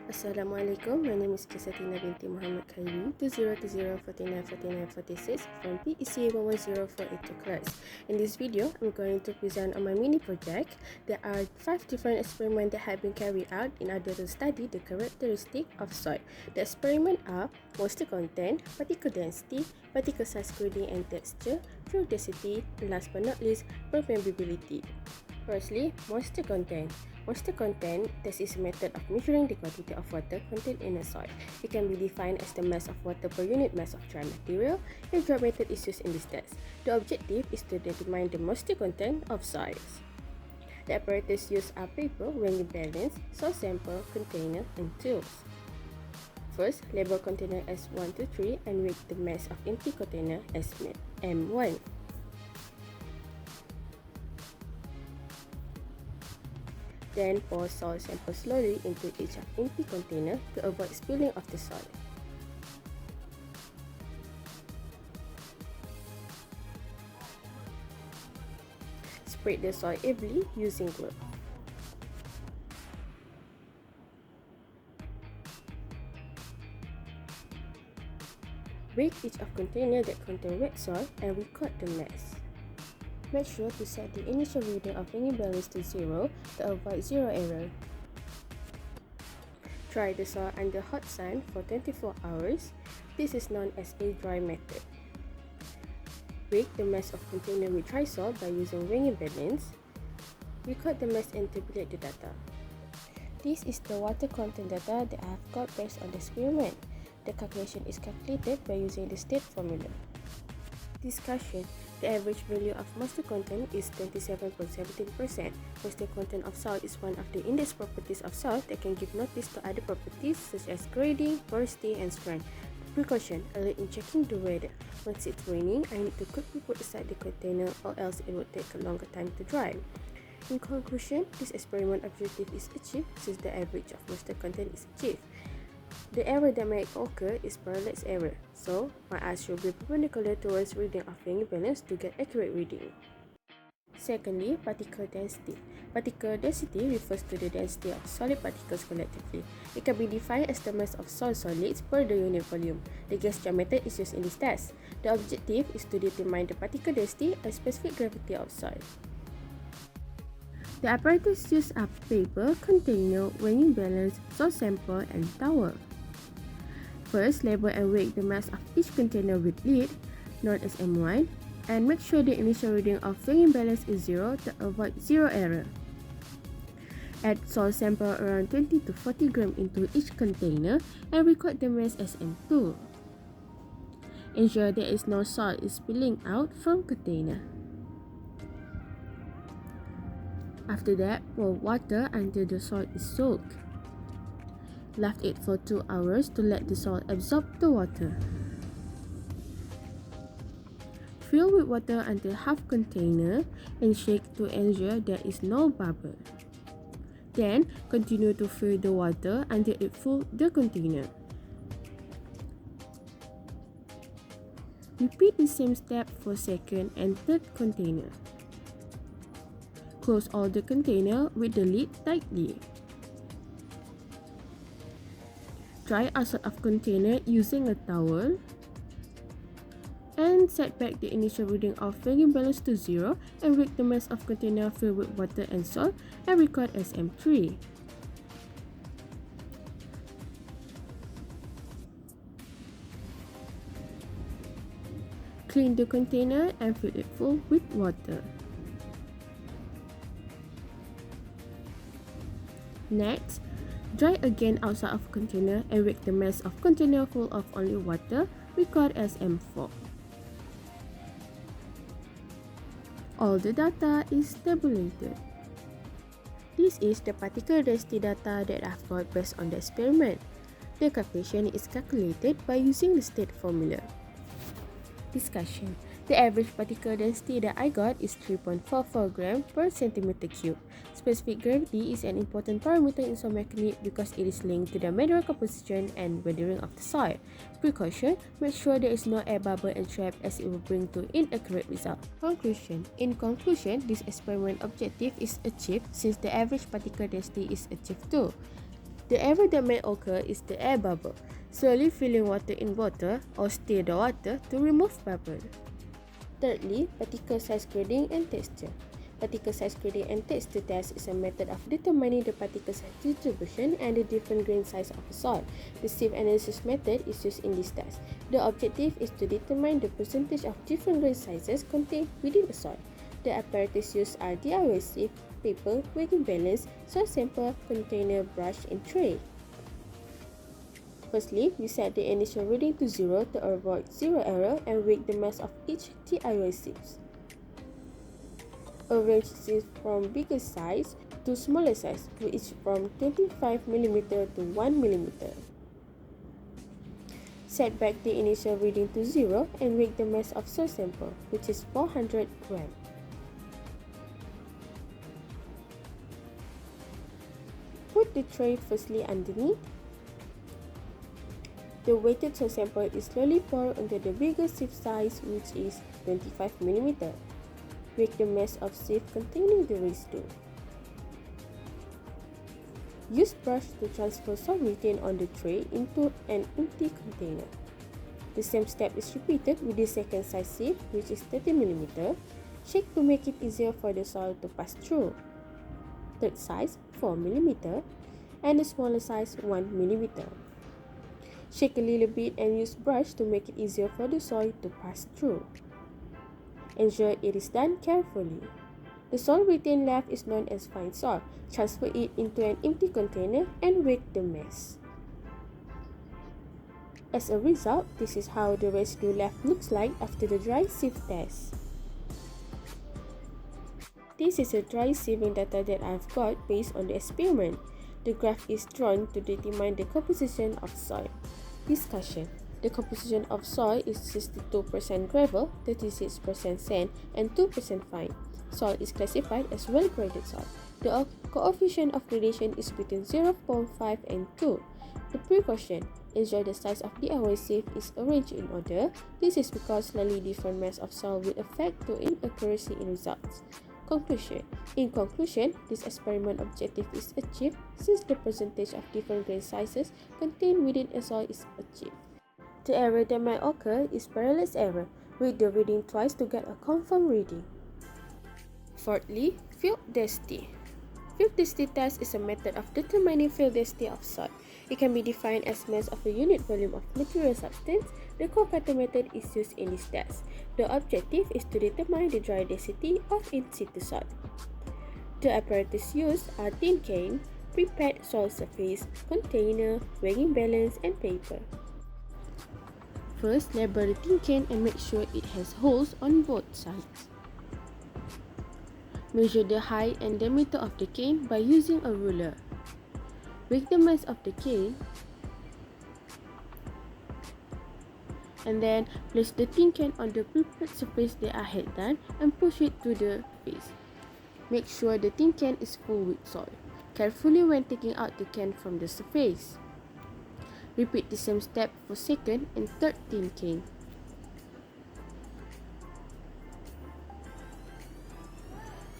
Assalamualaikum, my name is Kisatina binti Muhammad Khairi, 2020494946 from PEC 11048 class. In this video, I'm going to present on my mini project. There are 5 different experiments that have been carried out in order to study the characteristic of soil. The experiments are moisture content, particle density, particle size grading and texture, fluid density, and last but not least, permeability. Firstly, moisture content. Moisture content test is a method of measuring the quantity of water contained in a soil. It can be defined as the mass of water per unit mass of dry material. A dry method is used in this test. The objective is to determine the moisture content of soils. The apparatus used are paper, weighing balance, soil sample, container, and tools. First, label container as 1 to 3 and weight the mass of empty container as M1. Then pour soil sample slowly into each empty container to avoid spilling of the soil. Spread the soil evenly using glove. Weight each of container that contain wet soil and record the mass. Make sure to set the initial reading of any balance to 0 to avoid zero error. Dry the soil under hot sun for 24 hours. This is known as a dry method. Weight the mass of container with dry soil by using weighing balance. Record the mass and tabulate the data. This is the water content data that I have got based on the experiment. The calculation is calculated by using the state formula. Discussion. The average value of moisture content is 27.17%. Moisture content of soil is one of the index properties of soil that can give notice to other properties such as grading, porosity, and strength. Precaution. Alert in checking the weather. Once it's raining, I need to quickly put aside the container or else it will take a longer time to dry. In conclusion, this experiment objective is achieved since the average of moisture content is achieved. The error that may occur is parallax error, so my eyes should be perpendicular towards reading of weighing balance to get accurate reading. Secondly, particle density. Particle density refers to the density of solid particles collectively. It can be defined as the mass of soil solids per the unit volume. The Gas-Jar method is used in this test. The objective is to determine the particle density and specific gravity of soil. The apparatus used are paper, container, weighing balance, soil sample, and towel. First, label and weight the mass of each container with lid, known as M1, and make sure the initial reading of weighing balance is 0 to avoid zero error. Add soil sample around 20 to 40 gram into each container and record the mass as M2. Ensure there is no soil spilling out from container. After that, pour water until the soil is soaked. Left it for 2 hours to let the soil absorb the water. Fill with water until half container and shake to ensure there is no bubble. Then, continue to fill the water until it fills the container. Repeat the same step for second and third container. Close all the container with the lid tightly. Dry outside of container using a towel and set back the initial reading of weighing balance to 0 and weight the mass of container filled with water and salt and record as M3. Clean the container and fill it full with water. Next, dry again outside of container and weight the mass of container full of only water, record as M4. All the data is tabulated. This is the particle density data that I've got based on the experiment. The calculation is calculated by using the state formula. Discussion. The average particle density that I got is 3.44 gram per centimeter cube. Specific gravity is an important parameter in soil mechanics because it is linked to the mineral composition and weathering of the soil. Precaution: make sure there is no air bubble and trap as it will bring to inaccurate result. Conclusion. In conclusion, this experiment objective is achieved since the average particle density is achieved too. The error that may occur is the air bubble, slowly filling water in bottle or stir the water to remove bubble. Thirdly, particle size grading and texture. Particle size grading and texture test is a method of determining the particle size distribution and the different grain size of a soil. The sieve analysis method is used in this test. The objective is to determine the percentage of different grain sizes contained within a soil. The apparatus used are DIY sieve, paper, weighing balance, soil sample, container, brush, and tray. Firstly, we set the initial reading to 0 to avoid zero error and weight the mass of each DIY sieves. Arrange sieves from bigger size to smaller size, each from 25mm to 1mm. Set back the initial reading to 0 and weight the mass of soil sample, which is 400 grams. Put the tray firstly underneath. The weighted soil sample is slowly poured into the bigger sieve size, which is 25mm. Weigh the mass of sieve containing the residue. Use brush to transfer soil retained on the tray into an empty container. The same step is repeated with the second size sieve, which is 30mm. Shake to make it easier for the soil to pass through. Third size, 4mm, and the smaller size, 1mm. Shake a little bit and use brush to make it easier for the soil to pass through. Ensure it is done carefully. The soil retained left is known as fine soil. Transfer it into an empty container and weight the mass. As a result, this is how the residue left looks like after the dry sieve test. This is a dry sieving data that I've got based on the experiment. The graph is drawn to determine the composition of soil. Discussion. The composition of soil is 62% gravel, 36% sand, and 2% fine. Soil is classified as well-graded soil. The coefficient of gradation is between 0.5 and 2. The precaution. Ensure the size of the DIY sieve is arranged in order. This is because slightly different mass of soil will affect the inaccuracy in results. Conclusion. In conclusion, this experiment objective is achieved since the percentage of different grain sizes contained within a soil is achieved. The error that might occur is parallax error. Read the reading twice to get a confirmed reading. Fourthly, field density. Field density test is a method of determining field density of soil. It can be defined as mass of a unit volume of material substance. The Kolkata method is used in this test. The objective is to determine the dry density of in-situ soil. The apparatus used are tin can, prepared soil surface, container, weighing balance, and paper. First, label the tin can and make sure it has holes on both sides. Measure the height and diameter of the can by using a ruler. Weigh the mass of the can and then place the tin can on the prepared surface that I had done and push it to the face. Make sure the tin can is full with soil. Carefully when taking out the can from the surface. Repeat the same step for second and third tin can.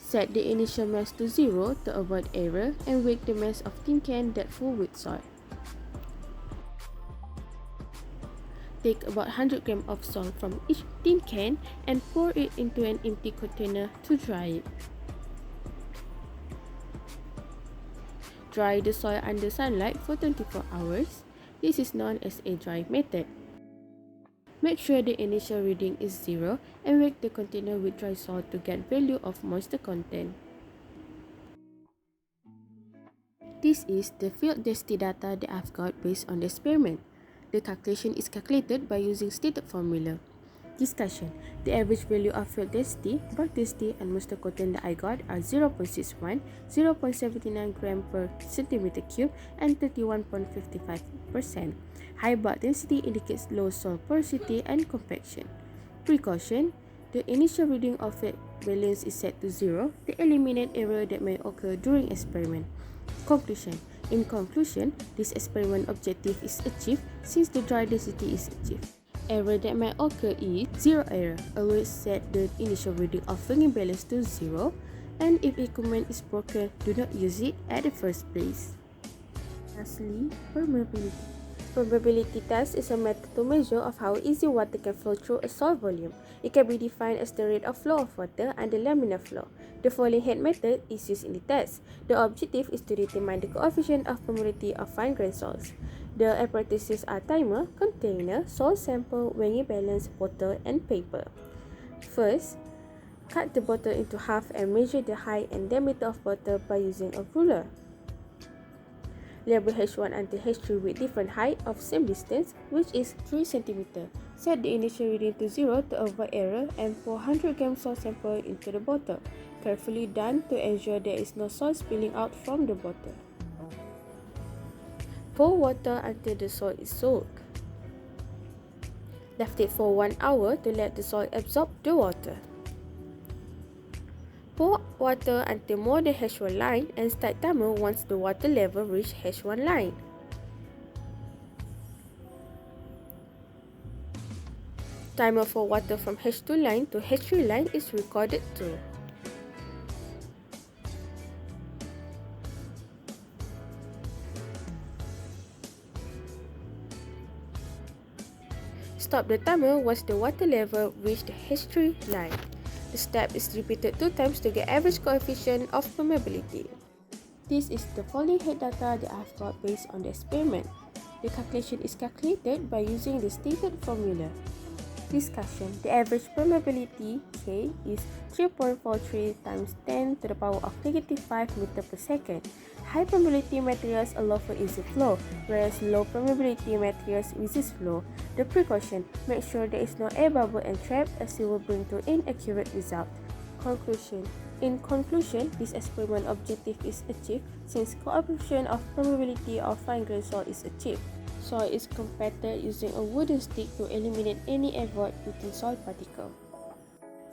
Set the initial mass to 0 to avoid error and weigh the mass of tin can that full with soil. Take about 100 grams of soil from each tin can and pour it into an empty container to dry it. Dry the soil under sunlight for 24 hours. This is known as a dry method. Make sure the initial reading is 0 and weight the container with dry soil to get value of moisture content. This is the field density data that I've got based on the experiment. The calculation is calculated by using stated formula. Discussion. The average value of field density, bulk density, and moisture content that I got are 0.61, 0.79 gram per centimeter cube, and 31.55%. High bulk density indicates low soil porosity and compaction. Precaution. The initial reading of field balance is set to 0 to eliminate error that may occur during experiment. Conclusion. In conclusion, this experiment objective is achieved since the dry density is achieved. Error that might occur is 0 error. Always set the initial reading of weighing balance to 0, and if equipment is broken, do not use it at the first place. Lastly, permeability. Permeability test is a method to measure of how easy water can flow through a solid volume. It can be defined as the rate of flow of water under laminar flow. The following head method is used in the test. The objective is to determine the coefficient of permeability of fine-grained salts. The apparatuses are timer, container, salt sample, weighing balance, bottle, and paper. First, cut the bottle into half and measure the height and diameter of bottle by using a ruler. Label H1 until H3 with different height of same distance, which is 3 cm. Set the initial reading to 0 to avoid error and pour 100 g salt sample into the bottle. Carefully done to ensure there is no salt spilling out from the bottle. Pour water until the salt is soaked. Left it for 1 hour to let the salt absorb the water. Pour water until more than H1 line and start timer once the water level reach H1 line. Timer for water from H2 line to H3 line is recorded too. Stop the timer once the water level reach the H3 line. The step is repeated 2 times to get average coefficient of permeability. This is the following head data that I have got based on the experiment. The calculation is calculated by using the stated formula. Discussion. The average permeability K is 3.43 times 10 to the power of negative 5 meter per second. High permeability materials allow for easy flow, whereas low permeability materials resist flow. The precaution: make sure there is no air bubble entrapped, as it will bring to inaccurate result. Conclusion. In conclusion, this experiment objective is achieved since coefficient of permeability of fine-grained salt is achieved. Soil is compacted using a wooden stick to eliminate any air void between soil particles.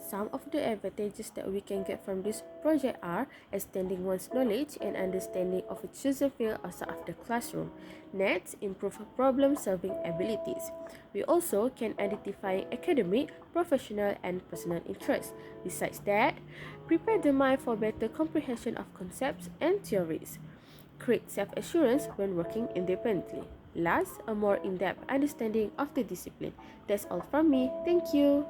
Some of the advantages that we can get from this project are extending one's knowledge and understanding of a chosen field outside of the classroom. Next, improve problem-solving abilities. We also can identify academic, professional, and personal interests. Besides that, prepare the mind for better comprehension of concepts and theories. Create self-assurance when working independently. Last, a more in-depth understanding of the discipline. That's all from me. Thank you.